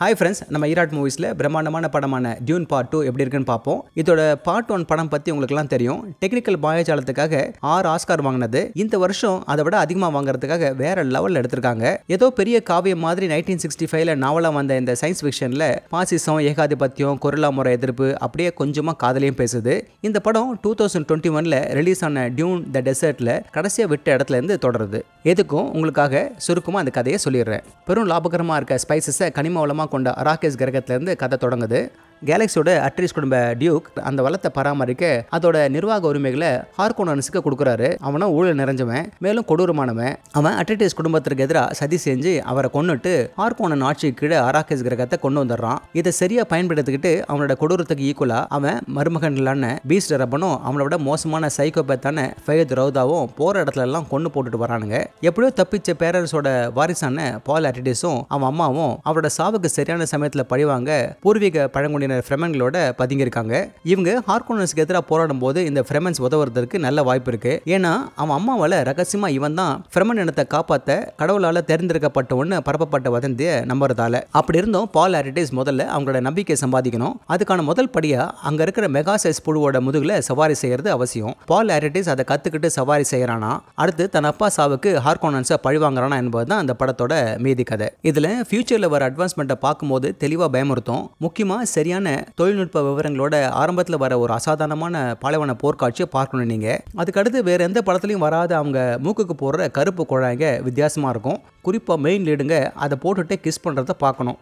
Hi friends, நம்ம ஈராட் மூவிஸில் பிரம்மாண்டமான படமான டியூன் பார்ட் 2 எப்படி இருக்குன்னு பார்ப்போம். இதோட பார்ட் 1 படம் பற்றி உங்களுக்குலாம் தெரியும். டெக்னிக்கல் மாயாஜாலத்துக்காக 6 ஆஸ்கார் வாங்கினது. இந்த வருஷம் அதை விட அதிகமாக வாங்குறதுக்காக வேற லெவலில் எடுத்திருக்காங்க. ஏதோ பெரிய காவியம் மாதிரி 1965ல் நாவலாக வந்த இந்த சயின்ஸ் ஃபிக்ஷனில் பாசிசம், ஏகாதிபத்தியம், கொரில்லா முறை எதிர்ப்பு அப்படியே கொஞ்சமாக காதலையும் பேசுது. இந்த படம் 2021ல் ரிலீஸ் ஆன டியூன் த டெசர்ட்டில் கடைசியாக விட்ட இடத்துல இருந்து தொடருது. எதுக்கும் உங்களுக்காக சுருக்கமாக அந்த கதையை சொல்லிடுறேன். பெரும் லாபகரமாக இருக்க ஸ்பைசஸை கனிம வளமாக கொண்ட அராக்கேஸ் கிரகத்திலிருந்து கதை தொடங்குது. கேலக்ஸியோட அட்ரிஸ் குடும்ப டியூக் அந்த வளத்தை பராமரிக்க அதோட நிர்வாக உரிமைகளை ஹார்கோனன்ஸுக்கு கொடுக்குறாரு. அவனும் ஊழல் நிறைஞ்சவன், மேலும் கொடூரமானவன். அவன் அட்ரிஸ் குடும்பத்திற்கு எதிராக சதி செஞ்சு அவரை கொன்னுட்டு ஹார்கோனன் ஆட்சிக்கு கீழே அராக்கேஸ் கிரகத்தை கொண்டு வந்துடுறான். இதை சரியா பயன்படுத்திக்கிட்டு அவனோட கொடூரத்துக்கு ஈக்குவலா அவன் மருமகன்களான பீஸ்ட் ரப்பனும் அவனோட மோசமான சைக்கோபேத்தான ஃபயத் ரவுதாவும் போற இடத்துல எல்லாம் கொண்டு போட்டுட்டு வரானுங்க. எப்படியோ தப்பிச்ச பேரரசோட வாரிசான பால் அட்ரிஸும் அவன் அம்மாவும் அவரோட சாவுக்கு சரியான சமயத்தில் பழிவாங்க பூர்வீக பழங்குடி ஃப்ரெமன்களோட பதுங்கியிருக்காங்க. இவங்க ஹார்கோனன்ஸ்க்கு எதிராக போராடும் போது இந்த ஃப்ரெமன்ஸ் உதவுறதுக்கு நல்ல வாய்ப்பு இருக்கு. ஏன்னா அவன் அம்மாவால ரகசியமா இவன் தான் ஃப்ரெமன் இனத்தை காப்பாற்ற கடவுளால தேர்ந்தெடுக்கப்பட்ட ஒன்று பரப்பப்பட்ட வதந்தியை நம்புறதால. அப்படி இருந்தும் பால் அட்ரிஸ் முதல்ல அவங்களோட நம்பிக்கை சம்பாதிக்கணும். அதுக்கான முதல் படியா அங்க இருக்கிற மெகா சைஸ் புழுவோட முதுகுல சவாரி செய்யறது அவசியம். பால் அட்ரிஸ் அதை கத்துக்கிட்டு சவாரி செய்யறானா, அடுத்து தன் அப்பா சாவுக்கு ஹார்கோனன்ஸை பழிவாங்கறானா என்பதுதான் அந்த படத்தோட மீதி கதை. இதுல ஃபியூச்சர்ல வர அட்வான்ஸ்மெண்ட்டை பார்க்கும்போது தெளிவா பயமுறுத்தும். முக்கியமா சரியான தொழில்நுட்ப விவரங்களோட ஆரம்பத்தில் வர ஒரு அசாதாரணமான பாலைவன போர்க்காட்சியை பார்க்கணும். நீங்க அதுக்கடுத்து வேற எந்த படத்துலையும் வராத அவங்க மூக்குக்கு போடுற கருப்பு குழாய்ங்க வித்தியாசமா இருக்கும். குறிப்பாக மெயின் லீடுங்க அதை போட்டுட்டு கிஸ் பண்றதை பார்க்கணும்.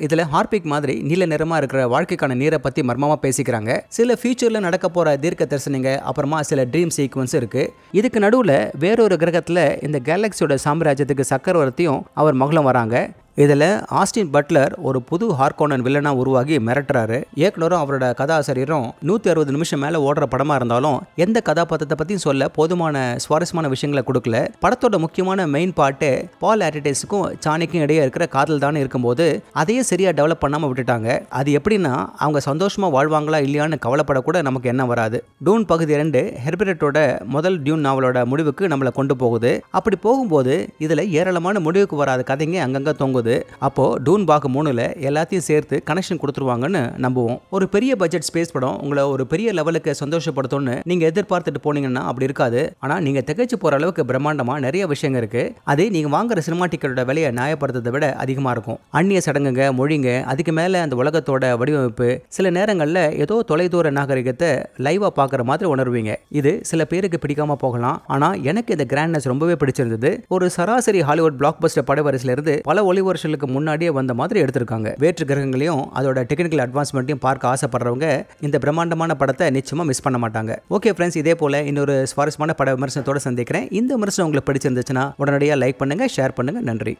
இதில் ஹார்பிக் மாதிரி நீல நிறமாக இருக்கிற வாழ்க்கைக்கான நீரை பற்றி மர்மமாக பேசிக்கிறாங்க. சில ஃபியூச்சரில் நடக்க போகிற தீர்க்க தரிசனிங்க, அப்புறமா சில ட்ரீம் சீக்வன்ஸ் இருக்குது. இதுக்கு நடுவில் வேறொரு கிரகத்தில் இந்த கேலக்ஸியோட சாம்ராஜ்யத்துக்கு சக்கரவர்த்தியும் அவர் மகளும் வராங்க. இதில் ஆஸ்டின் பட்லர் ஒரு புது ஹார்கோனன் வில்லனாக உருவாகி மிரட்டுறாரு. இயக்குனரும் அவரோட கதாசிரியரும் 160 நிமிஷம் மேலே ஓடுற படமாக இருந்தாலும் எந்த கதாபாத்திரத்தை பற்றியும் சொல்ல போதுமான சுவாரஸ்யமான விஷயங்களை கொடுக்கல. படத்தோட முக்கியமான மெயின் பார்ட்டு பால் அட்ரிஸுக்கும் சாணிக்கும் இடையே இருக்கிற காதல் தானே இருக்கும்போது அதையே சரியாக டெவலப் பண்ணாமல் விட்டுட்டாங்க. அது எப்படின்னா அவங்க சந்தோஷமாக வாழ்வாங்களா இல்லையான்னு கவலைப்படக்கூட நமக்கு என்ன வராது. டூன் பகுதி 2 ஹெர்பரட்டோட முதல் டியூன் நாவலோட முடிவுக்கு நம்மளை கொண்டு போகுது. அப்படி போகும்போது இதில் ஏராளமான முடிவுக்கு வராத கதைங்க அங்கங்கே தொங்குது. அப்போ டூன் பாக் 3ல எல்லாத்தையும் சேர்த்து கனெக்ஷன் கொடுத்துருவாங்கன்னு நம்புவோம். ஒரு பெரிய பட்ஜெட் ஸ்பேஸ் படம் உங்களை ஒரு பெரிய லெவலுக்கு சந்தோஷப்படுத்தும்னு நீங்க எதிர்பார்த்துட்டு போனீங்கன்னா அப்படி இருக்காது. ஆனா நீங்க திகைச்சு போற அளவுக்கு பிரம்மாண்டமா நிறைய விஷயங்கள் இருக்கு. அது நீங்க வாங்குற சினிமா டிக்கெட்டோட விலையை நியாயப்படுத்துறதை விட அதிகமா இருக்கும். அந்நிய சடங்குங்க, மொழிங்க, அதுக்கு மேல அந்த உலகத்தோட வடிவமைப்பு, சில நேரங்கள்ல ஏதோ தொலைதூர நாகரிகத்தை லைவா பாக்குற மாதிரி உணர்வீங்க. இது சில பேருக்கு பிடிக்காம போகலாம். ஆனா எனக்கு இந்த கிராண்ட்னஸ் ரொம்பவே பிடிச்சிருந்தது. ஒரு சராசரி ஹாலிவுட் பிளாக் பஸ்டர் படவரிசையில இருந்து பல ஒளி வருஷங்களுக்கு முன்னாடியே வந்த மாதிரி எடுத்திருக்காங்க. வேற்று கிரகங்களையும் அதோட டெக்னிக்கல் அட்வான்ஸ்மெண்ட்டையும் பார்க்க ஆசைப்படுறவங்க இந்த பிரம்மாண்டமான படத்தை நிச்சயமா மிஸ் பண்ண மாட்டாங்க. ஓகே ஃப்ரெண்ட்ஸ், இதே போல இன்னொரு சுவாரஸ்யமான பட விமர்சனத்தோட சந்திக்கிறேன். இந்த விமர்சனம் உங்களுக்கு பிடிச்சிருந்துச்சுன்னா உடனடியாக லைக் பண்ணுங்க, ஷேர் பண்ணுங்க. நன்றி.